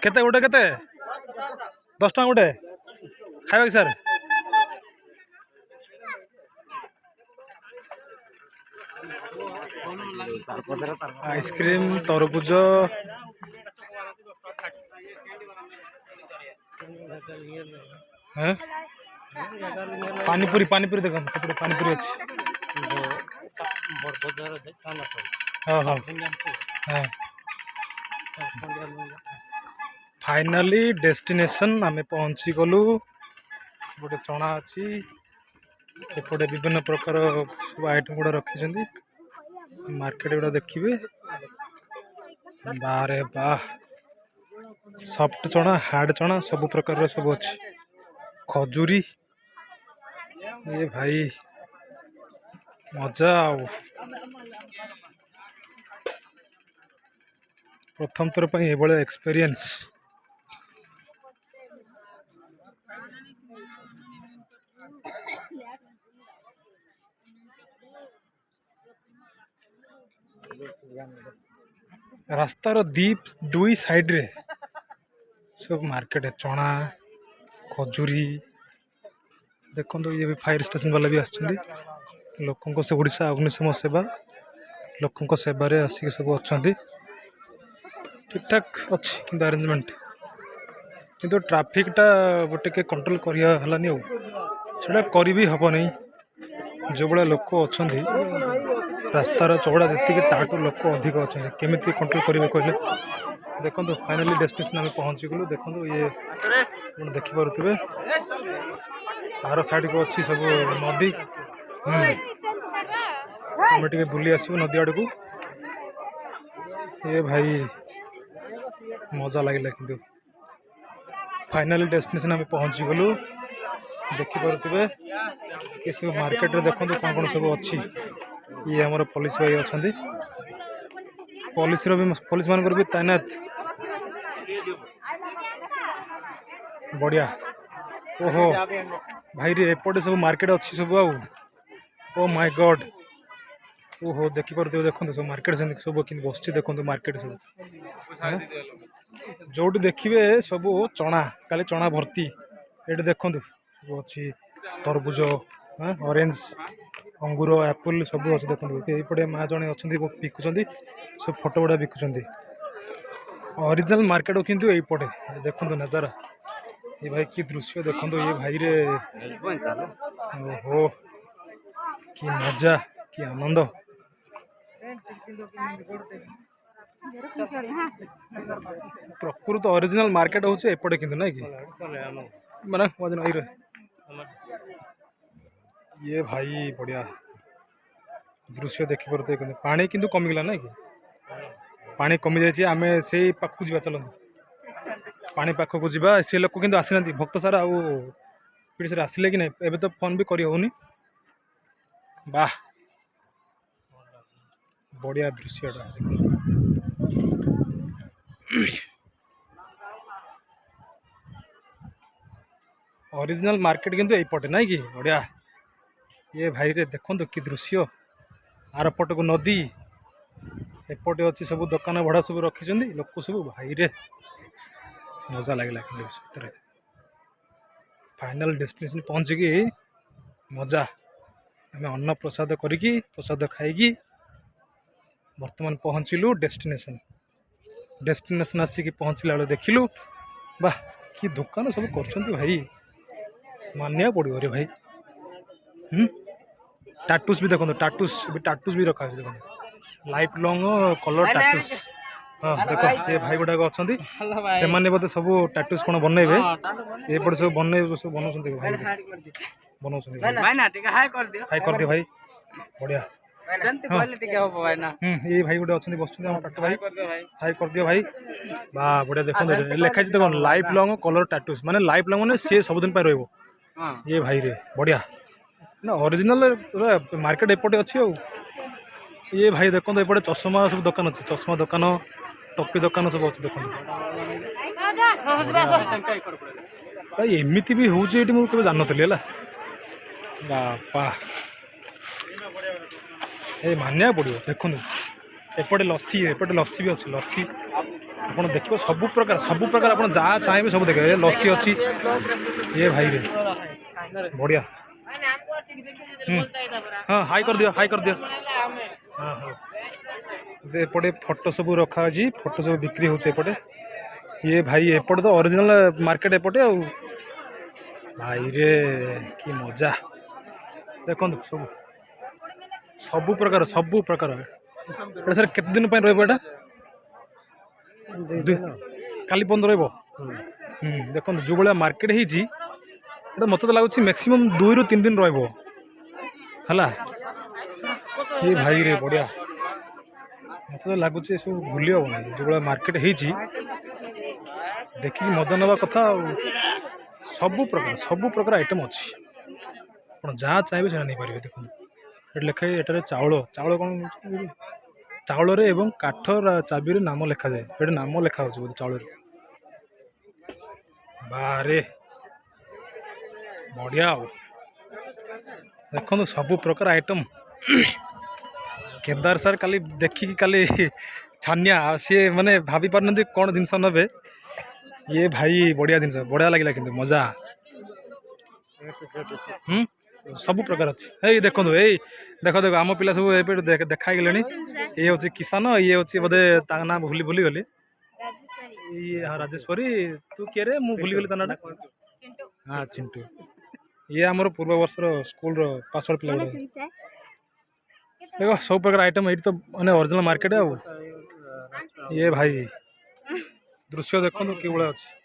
केते गोटे केते 10 टका गोटे खाइबा कि सर आइसक्रीम तरबुज पानीपुरी पानीपुरी देखो सेपटे पानीपुरी अच्छी हाँ हाँ हाँ फाइनाली डेस्टिनेशन आमे पहुँची गलु गोटे चना अच्छी एपटे विभिन्न प्रकार सब आइटम गुड़ा रखी मार्केट गुड़ा देखिए बारे बाह सॉफ्ट चना हार्ड चना सब प्रकार सब अच्छी खजूरी ये भाई मजा प्रथम थर पर ये एक्सपीरियंस रास्तार दुई साइड रे सब मार्केट है चना खजूरी देखो ये भी फायर स्टेशन वाला भी आसछन्ती लोकों से ओडिशा अग्निशम सेवा लोकों सेवारे आसिक सब अच्छा ठीक ठाक अच्छी कि अरेंजमेंट किंतु ट्रैफिक टा गोटे के कंट्रोल करियालानी सेटा करी भी हब नहीं जो बड़ा लोक अच्छा रास्तार चौड़ा जी ताठू लोक अधिक अच्छा केमी कंट्रोल करेंगे कहले देखो फाइनाली डेस्टिनेशन आम पहुँची गलु देखो ये देखिपे आर साइड को अच्छी सब नदी आम टे बुली आसू नदी आड़ को ये भाई मजा लगे कि फाइनाली डेस्टिनेशन आम पहुँची गलु देखिपे ये सब मार्केट रे देखो कौन कौन सब अच्छी ये हमारे पुलिस भाई अच्छा पुलिस मान भी तैनात बढ़िया ओहो भाई रे एपटे सब मार्केट अच्छी सब ओ माय गॉड ओहो देखिपे देखो सब मार्केट सब कि बस देखो मार्केट सब जो देखिए सब चना काली चना भर्ती ये देखो सब अच्छी तरबुज ऑरेंज अंगूर एप्पल सब अच्छे देखते ये माँ जड़े अच्छा बिकुंट सब फोटो गुड़ा बिकुंट ओरिजिनल मार्केट किंतु यहीपटे देखो नजारा ये भाई कि दृश्य देखो ये भाई रे ओहो कि मजा कि आनंद प्रकृत ओरिजिनल मार्केट हूँ एपटे किंतु ना कि माने ये भाई बढ़िया दृश्य देखी पारे पानी किंतु कमिगला ना कि पानी कमी जाइए आम से पाखक जा चलते पानी पाखक जा से लोक किंतु आसी ना भक्त सारा आठ सारे आसिले कि नहीं एबे तो फोन भी करी होनी वाह बढ़िया दृश्य ओरिजिनल मार्केट किंतु यहीपटे ना कि बढ़िया ये भाई रे देखो कि दृश्य आर पट को नदी एपटे अच्छी सब दुकान भड़ा सब रखी लोक सब भाई रे मजा लगे फाइनल डेस्टिनेशन पहुँचिकी मजा आम अन्न प्रसाद करी प्रसाद खाई बर्तमान पहुँचलु डेस्टिनेशन आसिक पहुँचला बेले देखिलु वाह कि दुकान सब कर भाई मानिया पड़ो रे भाई टाटूस भी देखो टाटूस भी रखा देखो लाइफ लॉन्ग कलर टाटूस हाँ देखो ये भाई गुड़ाक अच्छा से बोधे सब टाटूस कौन बनइबे एपटे सब बनइबे सब बनाऊँ हाई कर दियो भाई बढ़िया ये भाई गोटे अच्छा बस टाटू भाई हाई कर दियो भाई वाह बढ़िया देखो लिखाई देखो लाइफ लॉन्ग कलर टाटूस माने लाइफ लॉन्ग मैंने सी सबुदिन रही ये भाई रे बढ़िया ना ओरिजिनल मार्केट एपटे अच्छी ये भाई देखो एपटे चश्मा सब दुकान अच्छी चश्मा दुकान टपी दुकान सब अच्छे देखो भाई एमती भी हूँ मुझे जान नी है बापा ये मानिया पड़ो देखो एपटे लस्सी भी अच्छी लस्सी आप देखिए सब प्रकार आप जहाँ चाहिए सब देखिए लस्सी अच्छी ये भाई रे बढ़िया हाँ हाई कर दियो हाँ हाँ एपटे फोटो सब रखा फोटो सब बिक्री होपटे ये भाई एपटे तो ओरिजिनल मार्केट एपटे आ भाई रे कि मजा देखो सब प्रकार एटा सर केते दिन रहा काली बंद देखो जो भाया मार्केट हो मत तो लगुच मैक्सिमम 2 ରୁ 3 दिन रहा ये भाई रे बढ़िया मत तो लगुच सब भूली हम जो भाया मार्केट देखिए मजा नवा कथा सब प्रकार आइटम अच्छी आप जहाँ चाहिए से नहीं पारे देखो ये लिखा है चाउल कौन चाउल एवं काठ चाबी नाम लिखा जाए ये नाम लिखा हो चाउल बारे बढ़िया देखो सब प्रकार आइटम केदार सर काली देखिकी काली छानिया सी मैंने भाभी पार कौन जिनस ने ये भाई बढ़िया जिनस बढ़िया लगे कि मजा सब प्रकार अच्छे ये देखो देखो आम पिला सब देखा गले ये हूँ किसान ये हूँ बोधे ना भूली गली ये हाँ राजेश्वरी तू किए रे मु भूली गली ता ना हाँ चिंटू ये आमर पूर्व वर्षर स्कूल पासवर्ड पिला देखो सब प्रकार आइटम ये तो मैंने ओरिजिनल मार्केट ये भाई दृश्य देखो कि भाया अच्छे।